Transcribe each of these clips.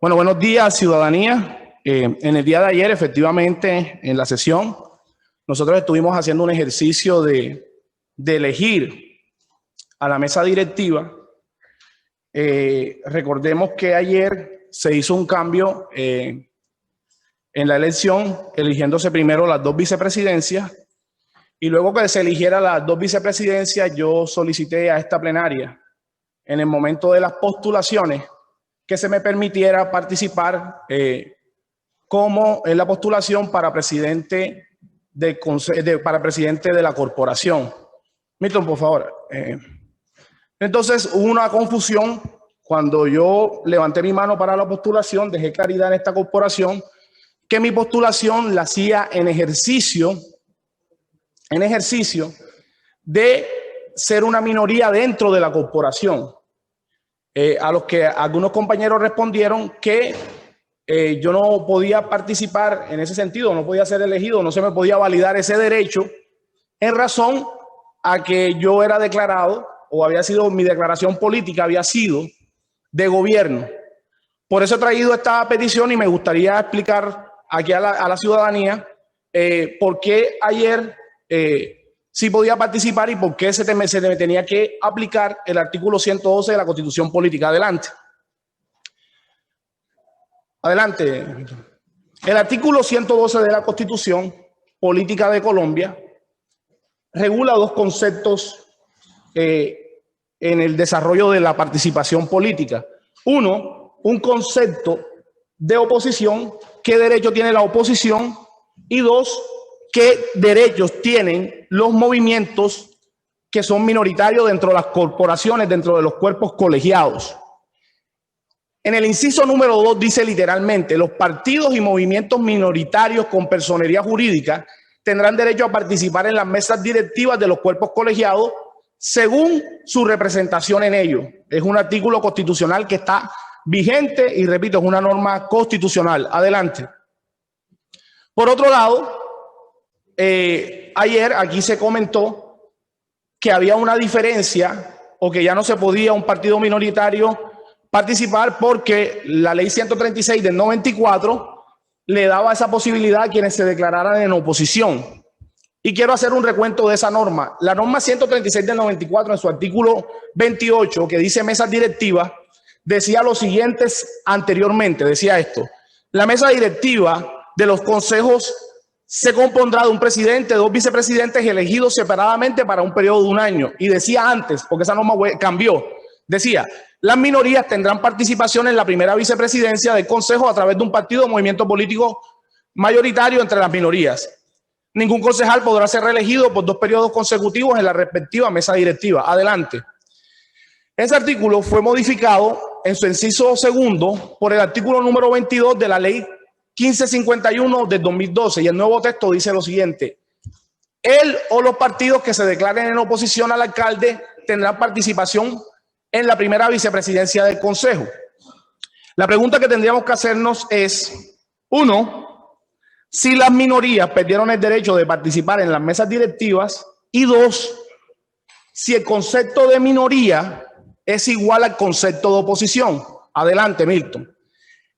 Bueno, buenos días, ciudadanía. En el día de ayer, efectivamente, en la sesión, nosotros estuvimos haciendo un ejercicio de elegir a la mesa directiva. Recordemos que ayer se hizo un cambio en la elección, eligiéndose primero las dos vicepresidencias, y luego que se eligiera las dos vicepresidencias, yo solicité a esta plenaria, en el momento de las postulaciones, que se me permitiera participar como en la postulación para presidente de la corporación. Milton, por favor. Entonces hubo una confusión cuando yo levanté mi mano para la postulación, dejé claridad en esta corporación que mi postulación la hacía en ejercicio de ser una minoría dentro de la corporación. A los que algunos compañeros respondieron que yo no podía participar en ese sentido, no podía ser elegido, no se me podía validar ese derecho en razón a que yo era declarado, o había sido, mi declaración política había sido de gobierno. Por eso he traído esta petición y me gustaría explicar aquí a la ciudadanía por qué ayer sí podía participar y por qué se me tenía que aplicar el artículo 112 de la Constitución Política. Adelante. Adelante. El artículo 112 de la Constitución Política de Colombia regula dos conceptos en el desarrollo de la participación política. Uno, un concepto de oposición, qué derecho tiene la oposición, y dos, qué derechos tienen los movimientos que son minoritarios dentro de las corporaciones, dentro de los cuerpos colegiados. En el inciso número 2 dice literalmente: los partidos y movimientos minoritarios con personería jurídica tendrán derecho a participar en las mesas directivas de los cuerpos colegiados según su representación en ellos. Es un artículo constitucional que está vigente y, repito, es una norma constitucional. Adelante. Por otro lado, ayer aquí se comentó que había una diferencia o que ya no se podía un partido minoritario participar porque la ley 136 del 94 le daba esa posibilidad a quienes se declararan en oposición. Y quiero hacer un recuento de esa norma. La norma 136 del 94, en su artículo 28, que dice mesas directivas, decía lo siguiente anteriormente, decía esto: la mesa directiva de los consejos se compondrá de un presidente, dos vicepresidentes elegidos separadamente para un periodo de un año. Y decía antes, porque esa norma cambió, decía: las minorías tendrán participación en la primera vicepresidencia del consejo a través de un partido o movimiento político mayoritario entre las minorías. Ningún concejal podrá ser reelegido por 2 periodos consecutivos en la respectiva mesa directiva. Adelante. Ese artículo fue modificado en su inciso segundo por el artículo número 22 de la ley 1551 del 2012, y el nuevo texto dice lo siguiente: él o los partidos que se declaren en oposición al alcalde tendrán participación en la primera vicepresidencia del consejo. La pregunta que tendríamos que hacernos es: uno, si las minorías perdieron el derecho de participar en las mesas directivas, y dos, si el concepto de minoría es igual al concepto de oposición. Adelante, Milton.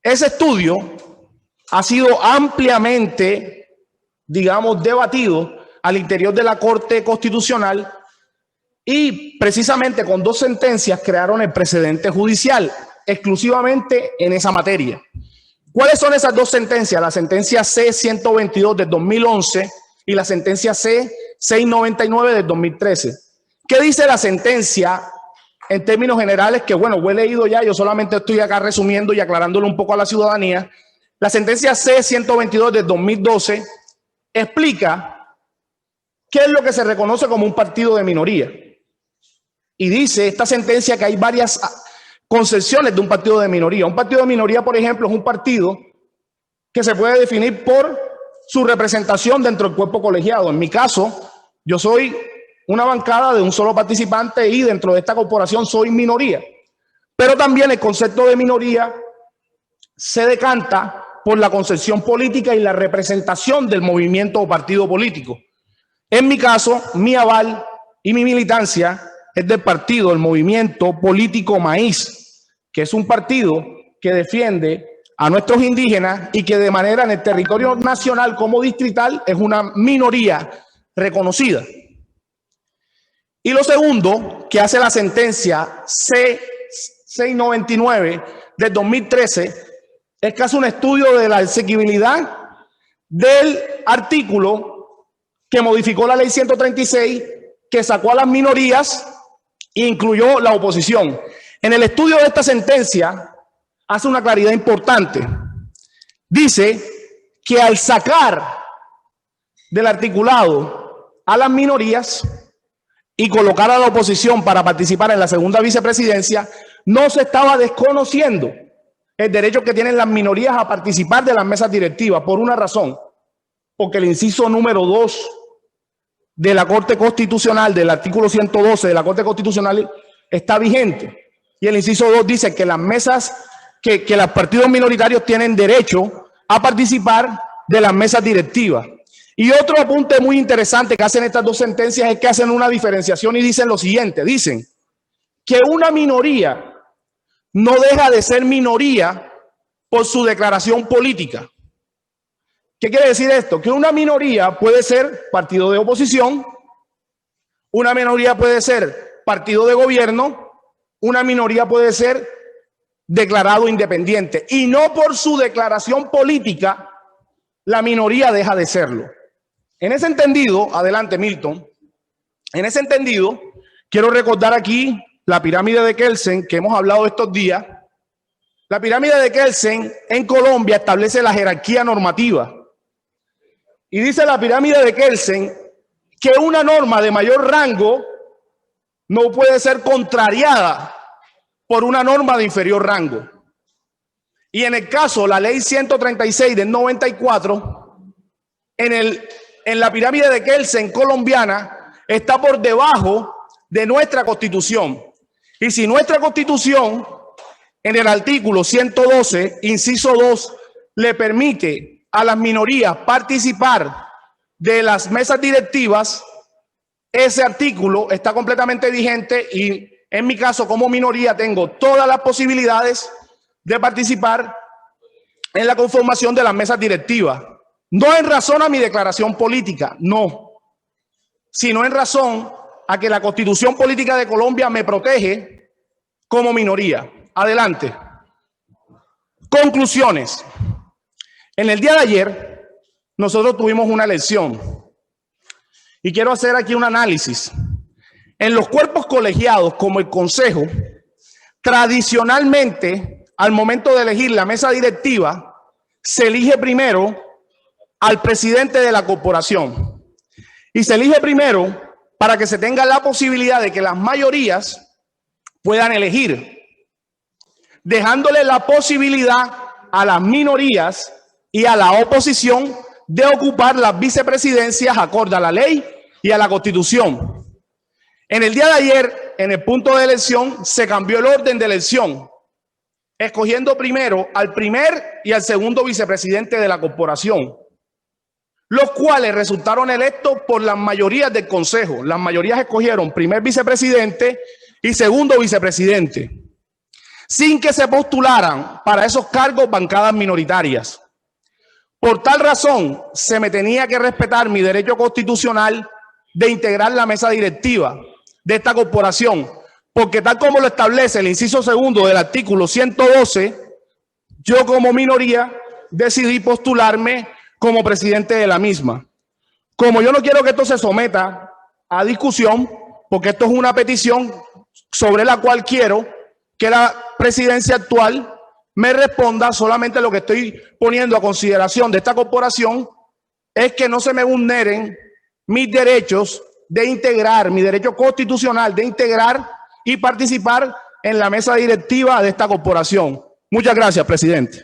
Ese estudio ha sido ampliamente, digamos, debatido al interior de la Corte Constitucional, y precisamente con 2 sentencias crearon el precedente judicial exclusivamente en esa materia. ¿Cuáles son esas 2 sentencias? La sentencia C-122 del 2011 y la sentencia C-699 del 2013. ¿Qué dice la sentencia en términos generales? Que bueno, lo he leído ya, yo solamente estoy acá resumiendo y aclarándolo un poco a la ciudadanía. La sentencia C-122 del 2012 explica qué es lo que se reconoce como un partido de minoría. Y dice esta sentencia que hay varias concepciones de un partido de minoría. Un partido de minoría, por ejemplo, es un partido que se puede definir por su representación dentro del cuerpo colegiado. En mi caso, yo soy una bancada de un solo participante y dentro de esta corporación soy minoría. Pero también el concepto de minoría se decanta por la concepción política y la representación del movimiento o partido político. En mi caso, mi aval y mi militancia es del partido, el movimiento político Maíz, que es un partido que defiende a nuestros indígenas y que de manera en el territorio nacional como distrital es una minoría reconocida. Y lo segundo que hace la sentencia C699 del 2013 es que hace un estudio de la exequibilidad del artículo que modificó la ley 136, que sacó a las minorías e incluyó la oposición. En el estudio de esta sentencia hace una claridad importante. Dice que al sacar del articulado a las minorías y colocar a la oposición para participar en la segunda vicepresidencia, no se estaba desconociendo el derecho que tienen las minorías a participar de las mesas directivas, por una razón, porque el inciso número 2 de la Corte Constitucional, del artículo 112 de la Corte Constitucional, está vigente. Y el inciso 2 dice que las mesas, que los partidos minoritarios tienen derecho a participar de las mesas directivas. Y otro apunte muy interesante que hacen estas dos sentencias es que hacen una diferenciación y dicen lo siguiente. Dicen que una minoría no deja de ser minoría por su declaración política. ¿Qué quiere decir esto? Que una minoría puede ser partido de oposición, una minoría puede ser partido de gobierno, una minoría puede ser declarado independiente. Y no por su declaración política la minoría deja de serlo. En ese entendido, adelante Milton, en ese entendido quiero recordar aquí la pirámide de Kelsen que hemos hablado estos días. La pirámide de Kelsen en Colombia establece la jerarquía normativa. Y dice la pirámide de Kelsen que una norma de mayor rango no puede ser contrariada por una norma de inferior rango. Y en el caso, la ley 136 del 94, en la pirámide de Kelsen colombiana, está por debajo de nuestra Constitución. Y si nuestra Constitución, en el artículo 112, inciso 2, le permite a las minorías participar de las mesas directivas, ese artículo está completamente vigente y en mi caso como minoría tengo todas las posibilidades de participar en la conformación de las mesas directivas. No en razón a mi declaración política, no, sino en razón a que la Constitución Política de Colombia me protege como minoría. Adelante. Conclusiones. En el día de ayer, nosotros tuvimos una elección y quiero hacer aquí un análisis. En los cuerpos colegiados, como el Consejo, tradicionalmente, al momento de elegir la mesa directiva, se elige primero al presidente de la corporación. Y se elige primero para que se tenga la posibilidad de que las mayorías puedan elegir, dejándole la posibilidad a las minorías y a la oposición de ocupar las vicepresidencias acorde a la ley y a la Constitución. En el día de ayer, en el punto de elección, se cambió el orden de elección, escogiendo primero al primer y al segundo vicepresidente de la corporación, los cuales resultaron electos por las mayorías del Consejo. Las mayorías escogieron primer vicepresidente y segundo vicepresidente, sin que se postularan para esos cargos bancadas minoritarias. Por tal razón, se me tenía que respetar mi derecho constitucional de integrar la mesa directiva de esta corporación, porque tal como lo establece el inciso segundo del artículo 112, yo como minoría decidí postularme como presidente de la misma. Como yo no quiero que esto se someta a discusión, porque esto es una petición sobre la cual quiero que la presidencia actual me responda, solamente lo que estoy poniendo a consideración de esta corporación es que no se me vulneren mis derechos de integrar, mi derecho constitucional de integrar y participar en la mesa directiva de esta corporación. Muchas gracias, presidente.